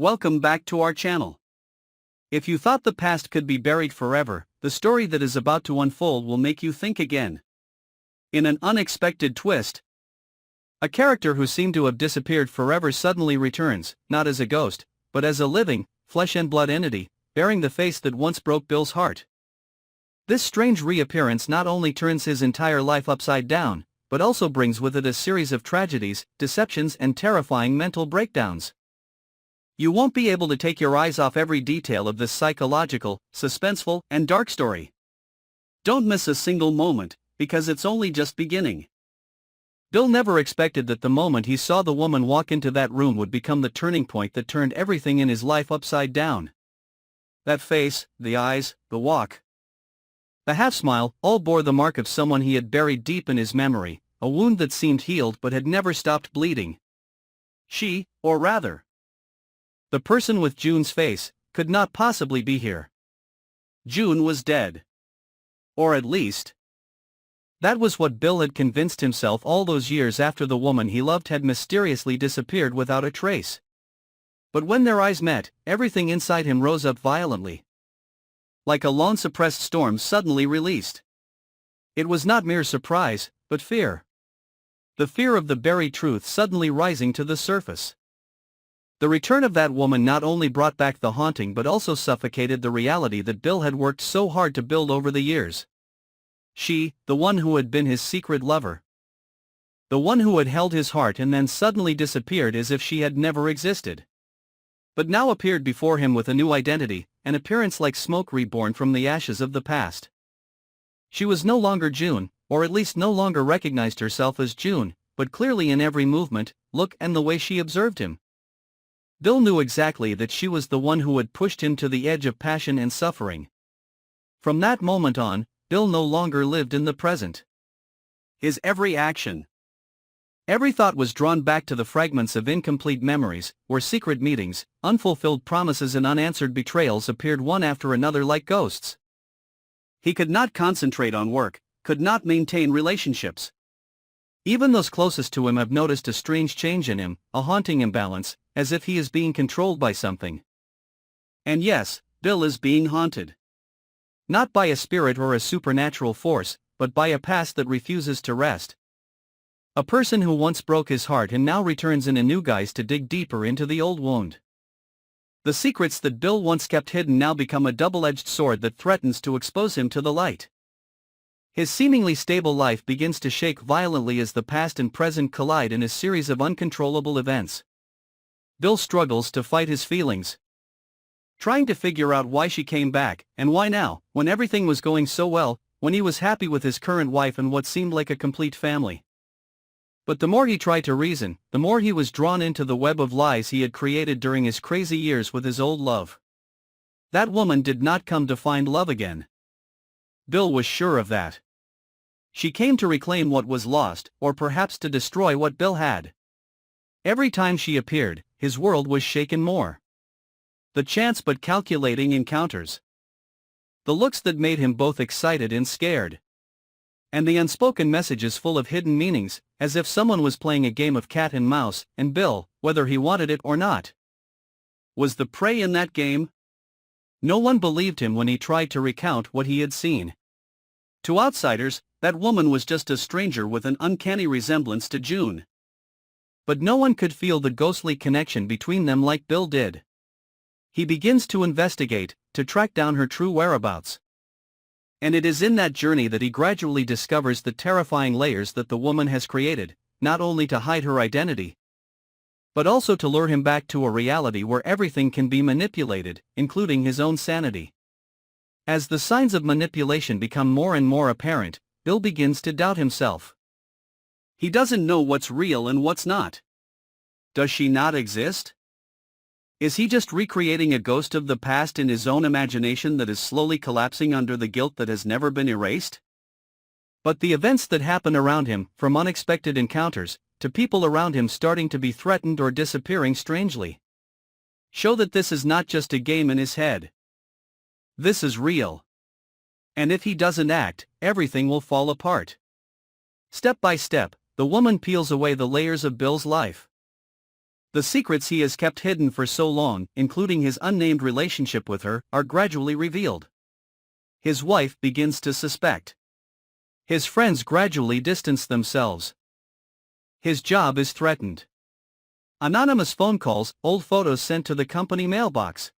welcome back to our channel. If you thought the past could be buried forever, the story that is about to unfold will make you think again. In an unexpected twist, a character who seemed to have disappeared forever suddenly returns, not as a ghost, but as a living, flesh and blood entity, bearing the face that once broke Bill's heart. This strange reappearance not only turns his entire life upside down, but also brings with it a series of tragedies, deceptions and terrifying mental breakdowns. You won't be able to take your eyes off every detail of this psychological, suspenseful, and dark story. Don't miss a single moment, because it's only just beginning. Bill never expected that the moment he saw the woman walk into that room would become the turning point that turned everything in his life upside down. That face, the eyes, the walk, the half-smile, all bore the mark of someone he had buried deep in his memory, a wound that seemed healed but had never stopped bleeding. She, or rather, the person with June's face, could not possibly be here. June was dead. Or at least, that was what Bill had convinced himself all those years after the woman he loved had mysteriously disappeared without a trace. But when their eyes met, everything inside him rose up violently, like a long-suppressed storm suddenly released. It was not mere surprise, but fear. The fear of the buried truth suddenly rising to the surface. The return of that woman not only brought back the haunting but also suffocated the reality that Bill had worked so hard to build over the years. She, the one who had been his secret lover. The one who had held his heart and then suddenly disappeared as if she had never existed. But now appeared before him with a new identity, an appearance like smoke reborn from the ashes of the past. She was no longer June, or at least no longer recognized herself as June, but clearly in every movement, look and the way she observed him. Bill knew exactly that she was the one who had pushed him to the edge of passion and suffering. From that moment on, Bill no longer lived in the present. His every action, every thought was drawn back to the fragments of incomplete memories, where secret meetings, unfulfilled promises and unanswered betrayals appeared one after another like ghosts. He could not concentrate on work, could not maintain relationships. Even those closest to him have noticed a strange change in him, a haunting imbalance, as if he is being controlled by something. And yes, Bill is being haunted. Not by a spirit or a supernatural force, but by a past that refuses to rest. A person who once broke his heart and now returns in a new guise to dig deeper into the old wound. The secrets that Bill once kept hidden now become a double-edged sword that threatens to expose him to the light. His seemingly stable life begins to shake violently as the past and present collide in a series of uncontrollable events. Bill struggles to fight his feelings, trying to figure out why she came back, and why now, when everything was going so well, when he was happy with his current wife and what seemed like a complete family. But the more he tried to reason, the more he was drawn into the web of lies he had created during his crazy years with his old love. That woman did not come to find love again. Bill was sure of that. She came to reclaim what was lost, or perhaps to destroy what Bill had. Every time she appeared, his world was shaken more. The chance but calculating encounters. The looks that made him both excited and scared. And the unspoken messages full of hidden meanings, as if someone was playing a game of cat and mouse, and Bill, whether he wanted it or not, was the prey in that game. No one believed him when he tried to recount what he had seen. To outsiders, that woman was just a stranger with an uncanny resemblance to June. But no one could feel the ghostly connection between them like Bill did. He begins to investigate, to track down her true whereabouts. And it is in that journey that he gradually discovers the terrifying layers that the woman has created, not only to hide her identity, but also to lure him back to a reality where everything can be manipulated, including his own sanity. As the signs of manipulation become more and more apparent, Bill begins to doubt himself. He doesn't know what's real and what's not. Does she not exist? Is he just recreating a ghost of the past in his own imagination that is slowly collapsing under the guilt that has never been erased? But the events that happen around him, from unexpected encounters, to people around him starting to be threatened or disappearing strangely, show that this is not just a game in his head. This is real. And if he doesn't act, everything will fall apart. Step by step, the woman peels away the layers of Bill's life. The secrets he has kept hidden for so long, including his unnamed relationship with her, are gradually revealed. His wife begins to suspect. His friends gradually distance themselves. His job is threatened. Anonymous phone calls, old photos sent to the company mailbox.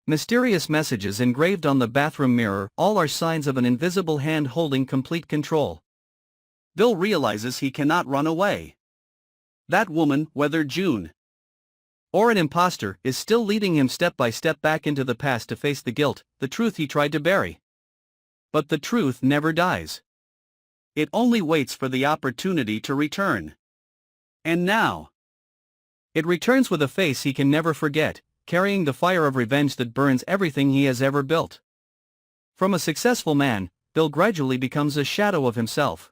Mysterious messages engraved on the bathroom mirror, all are signs of an invisible hand holding complete control. Bill realizes he cannot run away. That woman, whether June or an imposter, is still leading him step by step back into the past to face the guilt, the truth he tried to bury. But the truth never dies. It only waits for the opportunity to return. And now, it returns with a face he can never forget, carrying the fire of revenge that burns everything he has ever built. From a successful man, Bill gradually becomes a shadow of himself.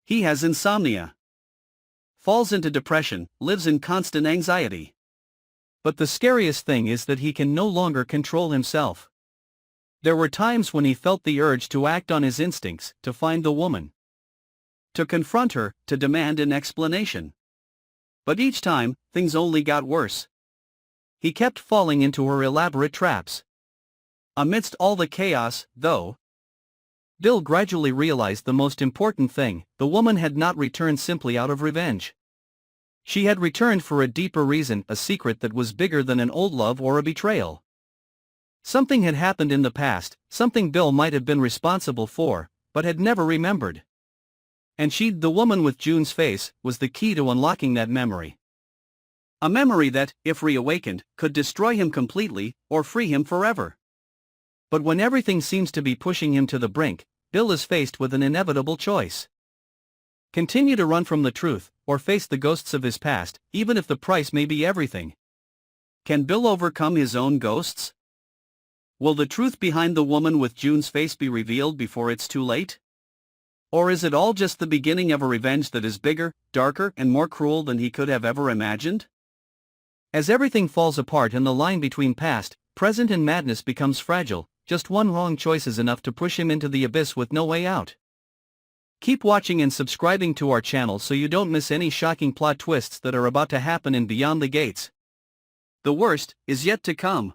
He has insomnia, falls into depression, lives in constant anxiety. But the scariest thing is that he can no longer control himself. There were times when he felt the urge to act on his instincts, to find the woman, to confront her, to demand an explanation. But each time, things only got worse. He kept falling into her elaborate traps. Amidst all the chaos, though, Bill gradually realized the most important thing: the woman had not returned simply out of revenge. She had returned for a deeper reason, a secret that was bigger than an old love or a betrayal. Something had happened in the past, something Bill might have been responsible for, but had never remembered. And she, the woman with June's face, was the key to unlocking that memory. A memory that, if reawakened, could destroy him completely, or free him forever. But when everything seems to be pushing him to the brink, Bill is faced with an inevitable choice. Continue to run from the truth, or face the ghosts of his past, even if the price may be everything. Can Bill overcome his own ghosts? Will the truth behind the woman with June's face be revealed before it's too late? Or is it all just the beginning of a revenge that is bigger, darker, and more cruel than he could have ever imagined? As everything falls apart and the line between past, present and madness becomes fragile, just one wrong choice is enough to push him into the abyss with no way out. Keep watching and subscribing to our channel so you don't miss any shocking plot twists that are about to happen in Beyond the Gates. The worst is yet to come.